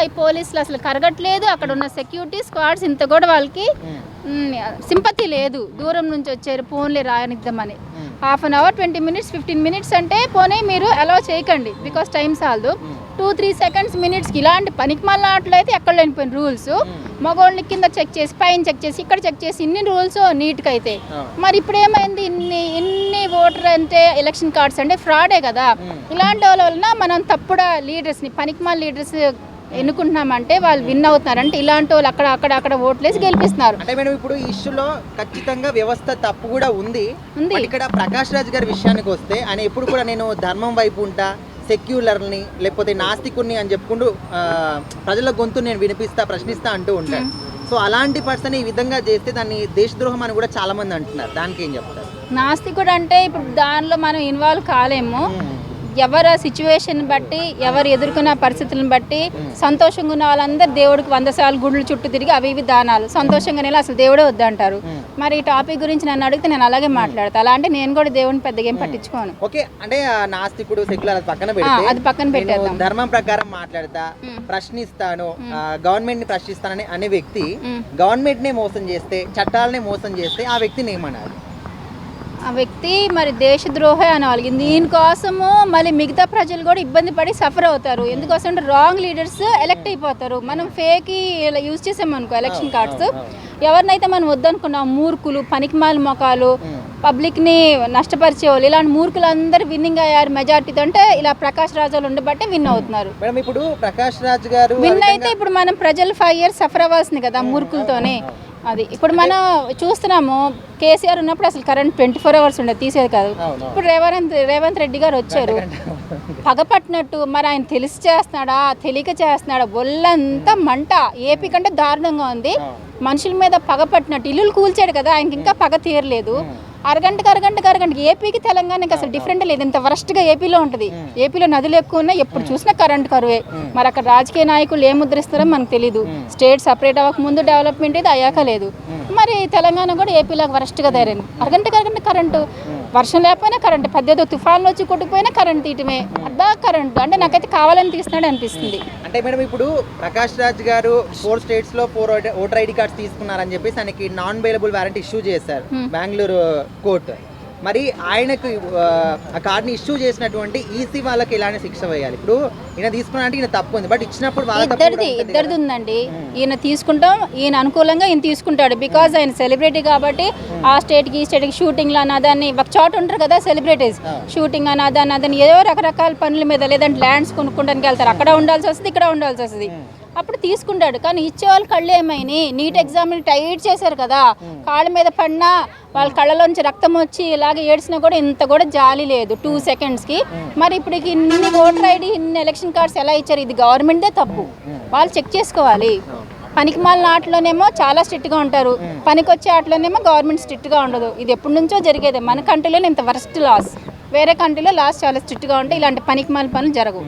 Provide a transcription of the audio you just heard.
ఈ పోలీసులు అసలు కరగట్లేదు. అక్కడ ఉన్న సెక్యూరిటీ స్క్వాడ్స్ ఇంత కూడా వాళ్ళకి సింపతి లేదు. దూరం నుంచి వచ్చారు ఫోన్లే రాయనిద్దామని. Half an hour 20 minutes 15 minutes అంటే పోనీ మీరు అలౌ చేయకండి, బికాస్ టైం సాలదు. 2-3 seconds మినిట్స్కి ఇలాంటి పనికి మళ్ళీ ఆటలు అయితే ఎక్కడ లేనిపోయిన రూల్స్. మగవాళ్ళని కింద చెక్ చేసి, పైన చెక్ చేసి, ఇక్కడ చెక్ చేసి, ఇన్ని రూల్స్ నీట్గా అయితే మరి ఇప్పుడు ఏమైంది? ఇన్ని ఓటర్ అంటే ఎలక్షన్ కార్డ్స్ అంటే ఫ్రాడే కదా. ఇలాంటి వాళ్ళ వలన మనం తప్పుడు లీడర్స్ని, పనికి మళ్ళీ లీడర్స్ ఎన్నుకుంటున్నామంటే వాళ్ళు విన్ అవుతున్నారు. అంటే ఇలాంటి వాళ్ళు అక్కడ ఓట్లేసి గెలిపిస్తున్నారు. అంటే మేడం ఇప్పుడు ఈ ఇష్యూలో ఖచ్చితంగా వ్యవస్థ తప్పు కూడా ఉంది. ఇక్కడ ప్రకాష్ రాజ్ గారి విషయానికి వస్తే ఆయన ఎప్పుడు కూడా నేను ధర్మం వైపు ఉంటా, సెక్యులర్ని లేకపోతే నాస్తికుని అని చెప్పుకుంటూ ప్రజల గొంతు నేను వినిపిస్తా, ప్రశ్నిస్తా అంటూ ఉంటాడు. సో అలాంటి పర్సన్ ఈ విధంగా చేస్తే దాన్ని దేశద్రోహం అని కూడా చాలా మంది అంటున్నారు. దానికి ఏం చెప్తారు? నాస్తికుడు అంటే ఇప్పుడు దానిలో మనం ఇన్వాల్వ్ కాలేము. ఎవరి సిచ్యువేషన్ బట్టి, ఎవరు ఎదుర్కొన్న పరిస్థితులను బట్టి సంతోషంగా ఉన్న వాళ్ళందరూ దేవుడికి 100 సార్లు గుళ్ళు చుట్టూ తిరిగి అవి ఇవి దానాలు సంతోషంగా నెల అసలు దేవుడే వద్దంటారు. మరి ఈ టాపిక్ గురించి నన్ను అడిగితే నేను అలాగే మాట్లాడతాను. అలా అంటే నేను కూడా దేవుడిని పెద్దగా ఏం పట్టించుకోను. ఓకే, అంటే నాస్తికుడు సెక్యులర్ పక్కన పెడితే అది పక్కన పెట్టేద్దాం. ధర్మం ప్రకారం మాట్లాడతా, ప్రశ్నిస్తాను, గవర్నమెంట్ ని ప్రశ్నిస్తానని అనే వ్యక్తి గవర్నమెంట్ నే మోసం చేస్తే, చట్టాలనే మోసం చేస్తే ఆ వ్యక్తిని ఏమన్నారు? ఆ వ్యక్తి మరి దేశద్రోహి అనాలి. దీనికోసము మళ్ళీ మిగతా ప్రజలు కూడా ఇబ్బంది పడి సఫర్ అవుతారు. ఎందుకోసం అంటే రాంగ్ లీడర్స్ ఎలక్ట్ అయిపోతారు. మనం ఫేక్ ఇలా యూజ్ చేసామనుకో ఎలక్షన్ కార్డ్స్, ఎవరినైతే మనం వద్దనుకున్నాం మూర్ఖులు, పనికిమాల మొఖాలు, పబ్లిక్ని నష్టపరిచే వాళ్ళు, ఇలాంటి మూర్ఖులు అందరూ విన్నింగ్ అయ్యారు మెజార్టీతో. అంటే ఇలా ప్రకాష్ రాజ్ వాళ్ళు ఉండబట్టే విన్ అవుతున్నారు. మేడం ఇప్పుడు ప్రకాష్ రాజ్ గారు విన్ అయితే ఇప్పుడు మనం ప్రజలు 5 years సఫర్ అవ్వాల్సింది కదా మూర్ఖులతోనే. అది ఇప్పుడు మనం చూస్తున్నాము. కేసీఆర్ ఉన్నప్పుడు అసలు కరెంట్ 24 hours ఉండేది, తీసేది కాదు. ఇప్పుడు రేవంత్ రెడ్డి గారు వచ్చారు పగపట్టినట్టు. మరి ఆయన తెలిసి చేస్తున్నాడా, తెలియక చేస్తున్నాడా? ఒళ్ళంతా మంట. ఏపీ కంటే దారుణంగా ఉంది. మనుషుల మీద పగపట్టినట్టు ఇల్లులు కూల్చాడు కదా, ఆయనకి ఇంకా పగ తీరలేదు. అరగంట ఏపీకి తెలంగాణకి అసలు డిఫరెంట్ లేదు. ఇంత వరస్ట్గా ఏపీలో ఉంటుంది. ఏపీలో నదులు ఎక్కువ ఉన్నాయి, ఎప్పుడు చూసినా కరెంట్ కరువే. మరి అక్కడ రాజకీయ నాయకులు ఏం ముద్రిస్తారో మనకు తెలీదు. స్టేట్ సపరేట్ అవ్వక ముందు డెవలప్మెంట్ ఇది అయ్యాక లేదు. మరి తెలంగాణ కూడా ఏపీలాగా వరస్ట్గా తయారైంది. అరగంట కరెంటు, వర్షం లేకపోయినా కరెంటు, పెద్దదో తుఫాన్లు వచ్చి కొట్టుకుపోయినా కరెంట్ తీయటమే. అదా కరెంటు అంటే నాకైతే కావాలని తీస్తున్నాడు అనిపిస్తుంది. అంటే మేడం ఇప్పుడు ప్రకాష్ రాజ్ గారు 4 states లో 4 ఓటర్ ఐడి కార్డ్స్ తీసుకున్నారని చెప్పేసి ఆయనకి నాన్ బెయిలబుల్ వారెంట్ ఇష్యూ చేశారు బెంగళూరు కోర్టు. మరి ఆయనకు ఆ కార్డ్ని ఇష్యూ చేసినటువంటి ఈసీ వాళ్ళకి ఇలానే శిక్ష వేయాలి. ఇప్పుడు ఈయన తీసుకున్నారంటే ఈయన తప్పు ఉంది, బట్ ఇచ్చినప్పుడు ఇద్దరిది ఉందండి. ఈయన తీసుకుంటాం, ఈయన అనుకూలంగా ఈయన తీసుకుంటాడు. బికాజ్ ఆయన సెలబ్రిటీ కాబట్టి ఆ స్టేట్కి ఈ స్టేట్కి షూటింగ్లు అన్నదాన్ని ఒక చోట ఉంటారు కదా సెలబ్రిటీస్, షూటింగ్ అన్నదాన్ని ఏదో రకరకాల పనుల మీద, లేదంటే ల్యాండ్స్ కొనుక్కోవడానికి వెళ్తారు. అక్కడ ఉండాల్సి వస్తుంది, ఇక్కడ ఉండాల్సి వస్తుంది. అప్పుడు తీసుకుంటాడు. కానీ ఇచ్చేవాళ్ళు కళ్ళు ఏమైనాయి? నీట్ ఎగ్జామ్ని టైట్ చేశారు కదా, కాళ్ళ మీద పడినా వాళ్ళ కళ్ళలోంచి రక్తం వచ్చి ఇలాగే ఏడ్చినా కూడా ఇంత కూడా జాలి లేదు 2 secondsకి. మరి ఇప్పుడు ఇన్ని ఓటర్ ఐడి, ఇన్ని ఎలక్షన్ కార్డ్స్ ఎలా ఇచ్చారు? ఇది గవర్నమెంట్దే తప్పు, వాళ్ళు చెక్ చేసుకోవాలి. పనికి మాలిన ఆటలోనేమో చాలా స్ట్రిక్ట్గా ఉంటారు, పనికి వచ్చే ఆటలోనేమో గవర్నమెంట్ స్ట్రిక్ట్గా ఉండదు. ఇది ఎప్పటి నుంచో జరిగేది. మన కంట్రీలో ఇంత వరస్ట్ లాస్, వేరే కంట్రీలో లాస్ చాలా స్ట్రిక్ట్గా ఉంటే ఇలాంటి పనికి మాలిన పనులు జరగవు.